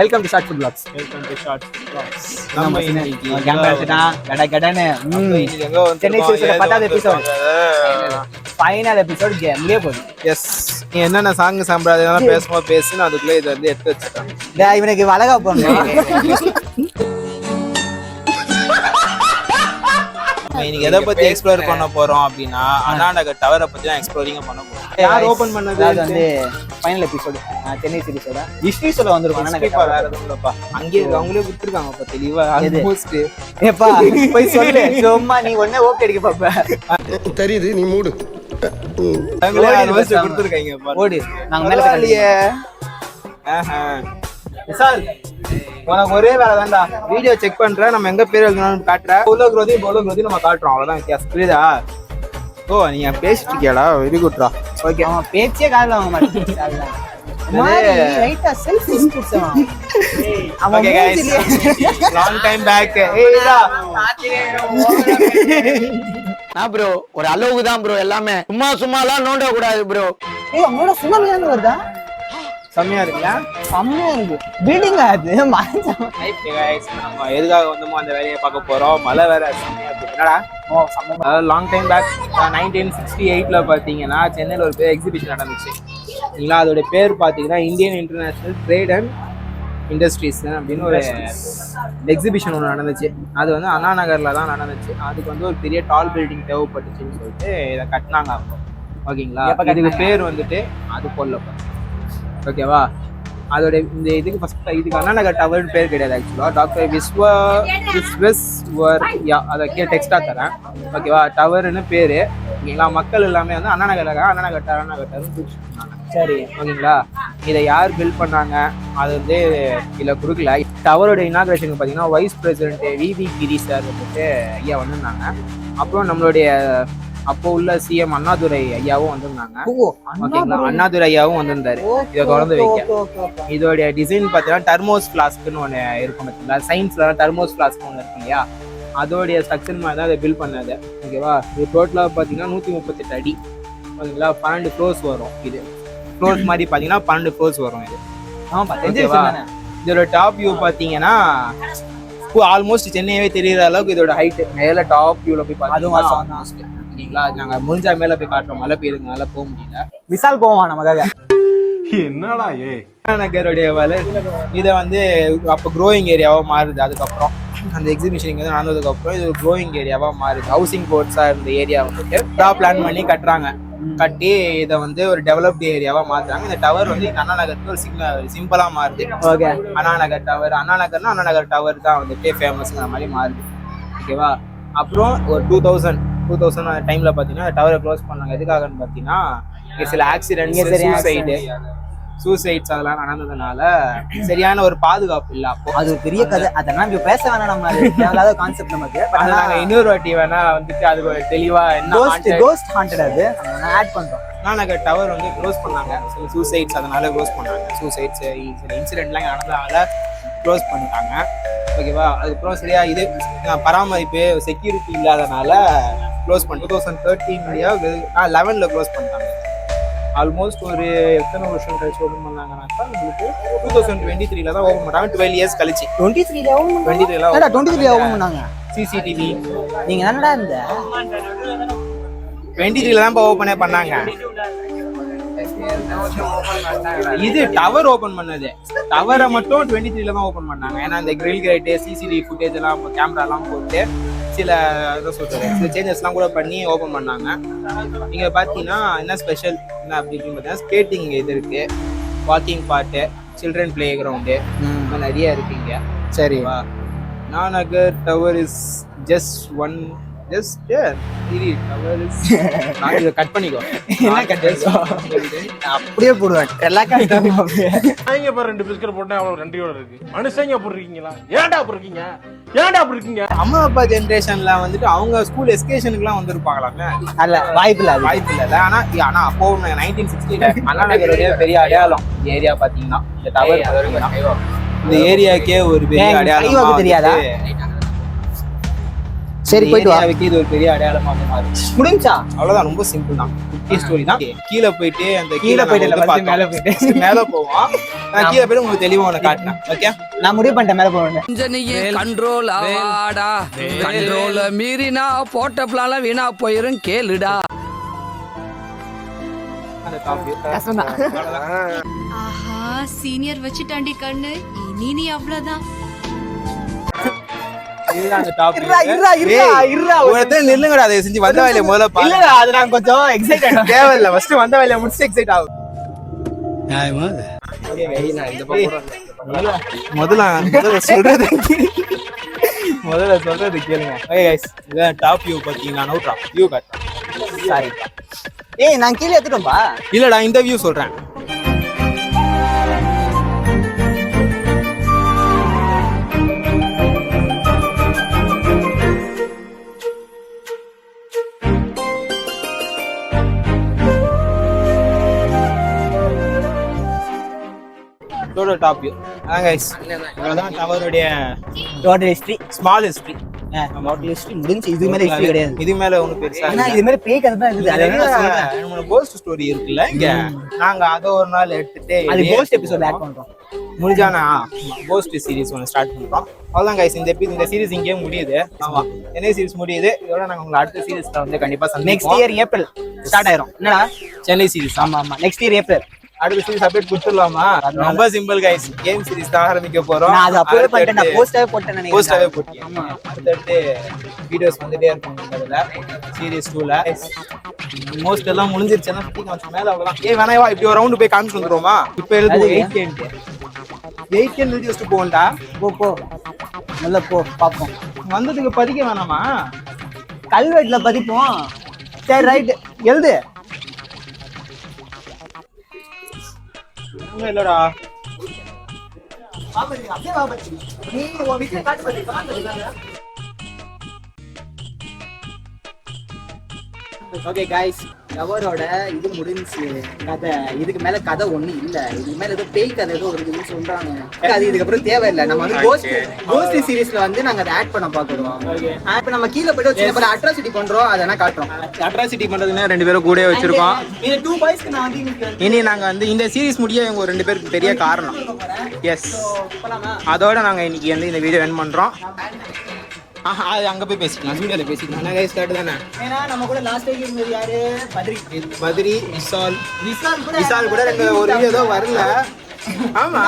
Welcome to short food vlogs. Welcome to short food vlogs. நம்ம இன்னைக்கு camera எடுத்துட்டா கடகடன்னு இன்னைக்கு எங்க வந்து சென்னை சீரிஸோட 10th எபிசோட் ஃபைனல் எபிசோட் முடிய போகுது. எஸ் நீ என்னென்ன சாங் சம்பிரதாயம் பேசும்போது பேசுன்னு அதுக்குள்ளே இதை வந்து எடுத்து வச்சுட்டாங்க. இவனுக்கு வளகா போடணும். இன்னைக்கு எதை பத்தி எக்ஸ்ப்ளோர் பண்ண போறோம் அப்படின்னா அண்ணா நகர் டவரை பத்தி தான் எக்ஸ்ப்ளோரிங் பண்ண போறோம். யார் ஓபன் பண்ணது? அது வந்து ஃபைனல் எபிசோட் சென்னை சீரிஸோட ஹிஸ்டரி சொல்ல வந்திருப்பாங்க. வேற எதுவும் இல்லப்பா, அங்கேயே அவங்களே கொடுத்துருக்காங்கப்பா தெளிவா. ஆல்மோஸ்ட் ஏப்பா போய் சொல்லு, சும்மா நீ ஒண்ணே ஓகே அடிக்க பாப்ப தெரியுது, நீ மூடு. கொடுத்துருக்காங்க. ஓடு, நாங்க மேல போய் விசால் உனக்கு ஒரே வேலை தான்டா, வீடியோ செக் பண்றேன், நம்ம எங்க பேர் எழுதணும்னு காட்டுறேன். உள்ள குரோதி போல குரோதி நம்ம காட்டுறோம், அவ்வளவுதான் வித்தியாசம். புரியுதா? ஓ நீங்க பேசிட்டு இருக்கியாடா, வெரி குட்ரா. ஓகே, அவன் பேச்சே காதுல வாங்க மாட்டேன். ரைட்டா செல்ஃப் இன்ஸ்பிரேஷன் அவன். Okay guys, long time back. ஏய்டா நான் ப்ரோ ஒரு அளவுக்கு தான் ப்ரோ, எல்லாமே சும்மாலாம் நோண்ட கூடாது ப்ரோ. ஏய் அவனோட சுனாமி வந்து வருதா? செம்மையா இருக்குல்ல? செம்மையா இருக்கு. பில்டிங் அது மறைஞ்சோம். ஓகே गाइस, நம்ம எதுக்காக வந்தோமோ அந்த வேலையை பார்க்க போறோம். மழை வேற செம்மையா இருக்கு. என்னடா அதாவது லாங் டைம் பேக் 1968ல பாத்தீங்கன்னா சென்னையில் ஒரு பேர் எக்ஸிபிஷன் நடந்துச்சு. இல்லைங்களா? அதோட பேர் பார்த்தீங்கன்னா Indian international trade and industries அப்படின்னு ஒரு எக்ஸிபிஷன் ஒன்று நடந்துச்சு. அது வந்து அண்ணா நகரில் தான் நடந்துச்சு. அதுக்கு வந்து ஒரு பெரிய டால் பில்டிங் தேவைப்பட்டுச்சுன்னு சொல்லிட்டு இதை கட்டினாங்க அப்போ. ஓகேங்களா? இதுக்கு பேர் வந்துட்டு அது போடலப்பா. ஓகேவா? அதோட இந்த இதுக்கு ஃபர்ஸ்ட் இதுக்கு அண்ணா நகர் டவர்னு பேர் கிடையாது. ஆக்சுவலாக டாக்டர் விஸ்வஸ்வர் அதை டெக்ஸ்டாக தரேன். ஓகேவா? டவர்னு பேர். ஓகேங்களா? மக்கள் எல்லாமே வந்து அண்ணா நகர் டவர்னு பிடிச்சிருந்தாங்க. சரி, ஓகேங்களா? இதை யார் பில்ட் பண்ணாங்க அது வந்து இதில் கொடுக்கல. டவரோட இனாகிரேஷனுக்கு பார்த்தீங்கன்னா வைஸ் பிரசிடென்ட் விவி கிரி சார் வந்துட்டு ஐயா வந்திருந்தாங்க. அப்புறம் நம்மளுடைய அப்போ உள்ள சிஎம் அண்ணாதுரை ஐயாவும் வந்திருந்தாங்க. ஓகேங்களா? அண்ணாதுரை ஐயாவும் வந்திருந்தாரு இதை தொடர்ந்து வைக்க. இதோடைய டிசைன் பார்த்தீங்கன்னா டர்மோஸ் ஃபிளாஸ்க்னு ஒன்று இருக்கும். பார்த்தீங்களா? சயின்ஸ்ல டர்மோஸ் ஃபிளாஸ்க் ஒன்று இருக்கும் இல்லையா? அதோடைய ஸ்ட்ரக்சர் மாதிரி தான் அதை பில்ட் பண்ணது. ஓகேவா? இது டோட்டலாக பார்த்தீங்கன்னா 138 அடி. ஓகேங்களா? 12 ஃப்ளோர்ஸ் வரும். இது ஃப்ளோர்ஸ் மாதிரி பார்த்தீங்கன்னா 12 ஃப்ளோர்ஸ் வரும். இது இதோட டாப் வியூ பார்த்தீங்கன்னா ஆல்மோஸ்ட் சென்னையவே தெரியுற அளவுக்கு இதோட ஹைட். மேல டாப் வியூல போய் பார்த்தீங்கன்னா ஓகேங்களா? நாங்க முடிஞ்சா மேல போய் காட்டுறோம். மழை பெய்யுதுனால போக முடியல. விசால் போவான் நமக்காக. என்னடா நகருடைய இதை வந்து அப்போ க்ரோயிங் ஏரியாவா மாறுது. அதுக்கப்புறம் அந்த எக்ஸிபிஷன் இங்கே நடந்ததுக்கு அப்புறம் இது ஒரு க்ரோயிங் ஏரியாவா மாறுது. ஹவுசிங் போர்ட்ஸா இருந்த ஏரியா வந்துட்டு பிளான் பண்ணி கட்டுறாங்க. கட்டி இதை வந்து ஒரு டெவலப்டு ஏரியாவா மாத்துறாங்க. இந்த டவர் வந்து அண்ணா நகருக்கு ஒரு சிம்பிளா மாறுது. ஓகே, அண்ணா நகர் டவர். அண்ணா நகர்னா அண்ணா நகர் டவர் தான் வந்துட்டு ஃபேமஸ்ங்கிற மாதிரி மாறுது. ஓகேவா? அப்புறம் ஒரு 2000 அந்த டைம்ல பாத்தீங்கன்னா டவரை க்ளோஸ் பண்ணாங்க. எதுக்காகன்னு பாத்தீங்கன்னா சில ஆக்சிடென்ட்ஸ், சூசைட்ஸ் அதெல்லாம் நடந்ததுனால சரியான ஒரு பாதுகாப்பு இல்ல. அப்போ அது ஒரு பெரிய கதை. அதெல்லாம் இப்ப பேச வேணாம். நம்ம தேவையில்லாத கான்செப்ட் நமக்கு. நாங்க இன்னொரு வாட்டி வேணா வந்துட்டு அது ஒரு தெளிவா என்ன கோஸ்ட் ஹாண்டட் அது ஆட் பண்றோம். அண்ணா நகர் டவர் வந்து க்ளோஸ் பண்ணாங்க. சில சூசைட்ஸ் அதனால க்ளோஸ் பண்ணாங்க. சூசைட்ஸ் சில இன்சிடென்ட்லாம் நடந்ததால க்ளோஸ் பண்ணிட்டாங்க. ஓகேவா? அதுக்கப்புறம் சரியா இது பராமரிப்பு செக்யூரிட்டி இல்லாதனால க்ளோஸ் பண்ணி 2013 க்ளோஸ் பண்ணிட்டாங்க. ஆல்மோஸ்ட் ஒரு எத்தனை வருஷம் கழிச்சு ஓப்பன் பண்ணாங்கன்னாக்கா உங்களுக்கு 2023 தான் ஓப்பன் பண்ணாங்க. 12 இயர்ஸ் கழிச்சு 23 ஓப்பன் பண்ணாங்க. சிசிடிவி நீங்க என்னடா இந்த 23 தான் ஓப்பனே பண்ணாங்க. இது டவர் ஓபன் பண்ணது. டவரை மட்டும் 23 தான் ஓபன் பண்ணாங்க. ஏன்னா இந்த கிரில் கிரைட்டு சிசிடிவி ஃபுட்டேஜ் எல்லாம் கேமரா எல்லாம் போட்டு சில சேஞ்சஸ் எல்லாம் கூட பண்ணி ஓபன் பண்ணாங்க. நீங்க பாத்தீங்கன்னா என்ன ஸ்பெஷல் என்ன அப்படின்னு பார்த்தீங்கன்னா ஸ்கேட்டிங் இது இருக்கு, walking part, children playground நிறைய இருக்குங்க. சரிவா? Anna Nagar tower is just one cut பண்ணிக்கோ. அப்படியே போடுவேன். ரெண்டு பிஸ்கட் போட்டா அவ்வளவு நன்றியோட இருக்கு. மனுஷங்க போடுறீங்களா? ஏன்டா போடுறீங்க? அம்மா அப்பா ஜென்ரேஷன்ல வந்துட்டு அவங்க ஸ்கூல் எஸ்கேஷனுக்குலாம் வந்திருப்பாங்களாமே. அல்ல, வாய்ப்பு இல்ல. ஆனா அப்போ 1960 அண்ணா நகருடைய பெரிய அடையாளம் இந்த ஏரியா பாத்தீங்கன்னா இந்த டவர். இந்த ஏரியாக்கே ஒரு பெரிய அடையாளம் தெரியாதா? சரி, போயிட்டு வா. ஏரியாவுக்கு இது ஒரு பெரிய அடையாளமாக மாறிச்சு. முடிஞ்சா அவ்வளவுதான், ரொம்ப சிம்பிள் தான். குட்டி ஸ்டோரி தான். கீழே போயிட்டு அந்த கீழே போயிட்டு நாங்க இல்ல, வந்து மேல பார்த்தோம். போயிட்டு. மேல போவோம். நான் கீழே போயிட்டு உங்களுக்கு தெளிவா உனக்கு காட்டினேன். ஓகே, நான் முடிவு பண்ணிட்டேன் மேல போவேன். கண்ட்ரோல் ஆவாடா, கண்ட்ரோல மீறினா போட்ட பிளான வீணா போயிரும் கேளுடா. அந்த காப்பி ஆஹா சீனியர் வச்சுட்டாண்டி கண்ணு, இனி நீ அவ்வளவுதான். இதுதான் அந்த டாப். இருடா. ஒருத்தர் நில்லுங்கடா, அதை செஞ்சு வந்த வேலையை முதல்ல பாருங்க. இல்லடா, அது நான் கொஞ்சம் எக்ஸைட்டட். தேவையில்ல, ஃபர்ஸ்ட் வந்த வேலையை முடிச்சு எக்ஸைட் ஆகும். முதல்ல சொல்றது கேளுங்க. ஓகே गाइस, இதான் டாப் வியூ பாத்தீங்கன்னா நவுட்ரா வியூ காட்டுறேன். சாரி. ஏய் நான் கீழே ஏத்துட்டோம்பா. இல்லடா, இந்த வியூ சொல்றேன். டோட்டல் டாப் வியூ அதான் गाइस. இவ்வளவுதான் டவருடைய total history. Small history. Total history முடிஞ்சு. இது மேல ஹிஸ்டரி கிடையாது. இது மேல ஒன்றும் பெருசா ஆனா இது மேல பேய் கதை தான் இருக்குது. அது என்ன சொல்றேன், நம்மளோட கோஸ்ட் ஸ்டோரி இருக்குல்ல இங்க, நாங்க அதை ஒரு நாள் எடுத்துட்டு அது கோஸ்ட் எபிசோட் ஆட் பண்றோம். முடிஞ்சானா கோஸ்ட் சீரிஸ் ஒன்று ஸ்டார்ட் பண்றோம். அவ்வளோதான் கைஸ், இந்த சீரிஸ் இங்கேயே முடியுது. ஆமா, சென்னை சீரிஸ் முடியுது. இதோட நாங்க உங்களை அடுத்த சீரிஸ்ல வந்து கண்டிப்பா நெக்ஸ்ட் இயர் ஏப்ரல் ஸ்டார்ட் ஆயிரும். என்னடா சென்னை சீரிஸ். ஆமா நெக்ஸ்ட் இயர் ஏப்ரல் அடுத்த சீரிஸ் அப்டேட் கொடுத்துடலாமா? ரொம்ப சிம்பிள் கைஸ், கேம் சீரிஸ் தான் ஆரம்பிக்க போறோம். நான் அது அப்லோட் பண்ணிட்டேன். நான் போஸ்டாவே போட்டேன் நினைக்கிறேன். போஸ்டாவே போட்டேன். ஆமா, அடுத்தடுத்து வீடியோஸ் வந்துட்டே இருக்கும். அதுல சீரிஸ் 2ல மோஸ்ட் எல்லாம் முடிஞ்சிருச்சுன்னா மேல அவ்வளவுதான். ஏய் வேணா வா, இப்படி ஒரு ரவுண்ட் போய் காமிச்சு வந்துருவோமா? இப்போ எழுது 8 வீடியோஸ் போகண்டா. போ நல்ல போ பாப்போம். வந்ததுக்கு பதிக்க வேணாமா? கல்வெட்டுல பதிப்போம். சரி ரைட், எழுது. இல்லடா, நீ உன் வீட்டுல காட்டு பாரு. ஓகே गाइस, டவரோட இது முடிஞ்சு கதை. இதுக்கு மேல கதை ஒண்ணு இல்ல. இதுக்கு மேல ஏதோ பேய் கதை ஏதோ இருக்குன்னு சொல்றாங்க. அது இதுக்கப்புறம் தேவையில்லை. நம்ம வந்து கோஸ்ட் சீரிஸ்ல வந்து நாங்க அதை ஆட் பண்ண பாக்குறோம். இப்ப நம்ம கீழே போயிட்டு சின்ன பல அட்ராசிட்டி பண்றோம், அதெல்லாம் காட்டுறோம். அட்ராசிட்டி பண்றதுன்னா 2 பேரும் கூட வச்சிருக்கோம். இந்த 2 பாய்ஸ்க்கு நான் வந்து இனி நாங்க வந்து இந்த சீரிஸ் முடிய இவங்க 2 பேருக்கு பெரிய காரணம். எஸ், அதோட நாங்க இன்னைக்கு வந்து இந்த வீடியோ எண்ட் பண்றோம். அது அங்க போய் பேசிக்கலாம், வீடியோல பேசிக்கலாம். நான் கைஸ் கரெக்ட் தானே? ஏன்னா நம்ம கூட லாஸ்ட் டைம் இருந்தது யாரு? பத்ரி, விசால் கூட ஒரு வீடியோ தான் வரல. ஆமா,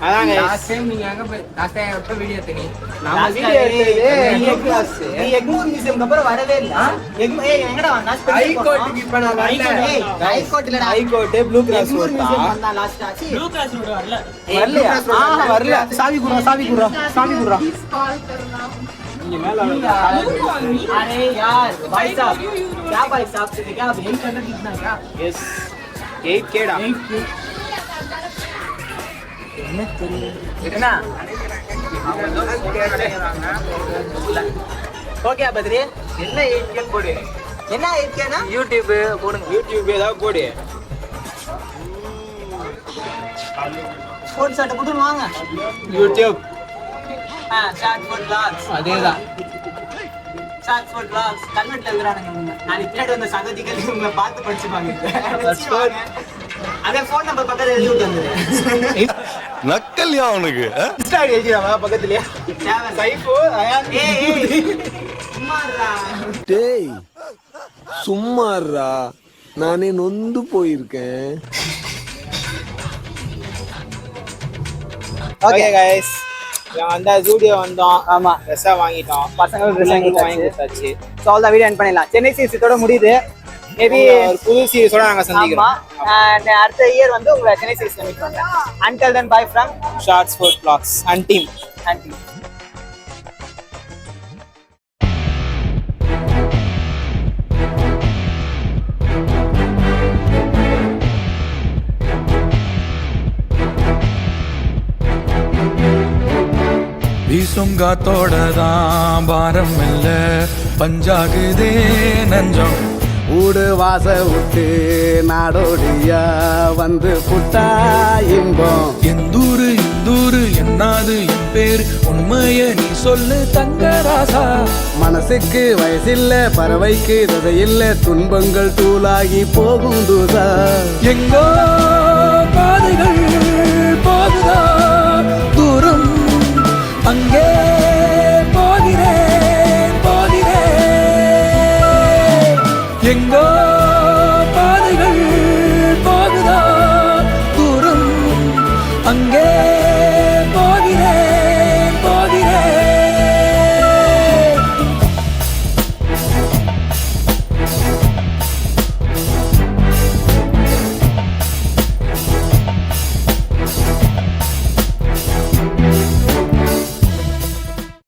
அதாங்க லாஸ்ட் டைம் நீங்க அங்க போய் லாஸ்ட் டைம் எப்ப வீடியோ எடுத்தீங்க? நாம வீடியோ எடுத்தது கிளாஸ். நீ எக்மோர் மியூசியம் அப்புறம் வரவே இல்ல. ஏய் எங்கடா வந்தா? ஹை கோர்ட்டுக்கு இப்ப நான் வரல. ஹை கோர்ட் இல்லடா, high court blue cross road தான் வந்தா லாஸ்ட் ஆச்சு. ப்ளூ கிராஸ் ரோட் வரல. வரல. சாவி குடுறா. இங்க மேல अरे यार भाई साहब, क्या भाई साहब से क्या 800 कितना क्या? यस 8K डा. कितना? ஓகே பத்ரி, என்ன 8K போடு. என்ன 8K னா? யூடியூப் போடுங்க. யூடியூப் ஏதாவது போடு. போன் சட்ட போட்டு வாங்க. YouTube short food vlogs. அதேதான். ஷார்ட் ஃபுட் vlogs கன்வெர்ட் எழுதுறானுங்க இவங்க. நான் இப்படி வந்த சகதிகள் இவங்களை பார்த்து படிச்சுப்பாங்க. அதே ஃபோன் நம்பர் பக்கத்துல எழுதி விட்டு நக்கல்யா அவனுக்கு இன்ஸ்டா ஐடி எழுதிடா பக்கத்துலயே. சைஃபு ஏய் சும்மாடா. டேய் சும்மாறா, நானே நொந்து போயிருக்கேன். ஓகே गाइस, அந்த வீடியோ வந்தோம். ஆமா, ட்ரெஸ்ஸா வாங்கிட்டோம். பசங்களுக்கு ட்ரெஸ் வாங்கி கொடுத்தாச்சு. So all the video end பண்ணிடலாம். சென்னை சீரிஸ் இதோட முடியுது. மேபி ஒரு புது சீரிஸோட நாங்க சந்திக்கிறோம். ஆமா, அடுத்த இயர் வந்து உங்களை சென்னை சீரிஸ்ல மீட் பண்றேன். until then bye from shorts food vlogs and team. வீசும் காத்தோட தான் பாரம் இல்ல பஞ்சாகுதே நஞ்சம். ஊடு வாச விட்டு நாடோடியா வந்து புட்டா இன்பம். எந்தூரு எந்தூரு என்னாது என் பேரு உண்மைய நீ சொல்லு தங்கராசா. மனசுக்கு வயசில்ல பறவைக்கு ததையில்ல துன்பங்கள் தூளாகி போகும் தூதா. எங்கோ பாதைகள்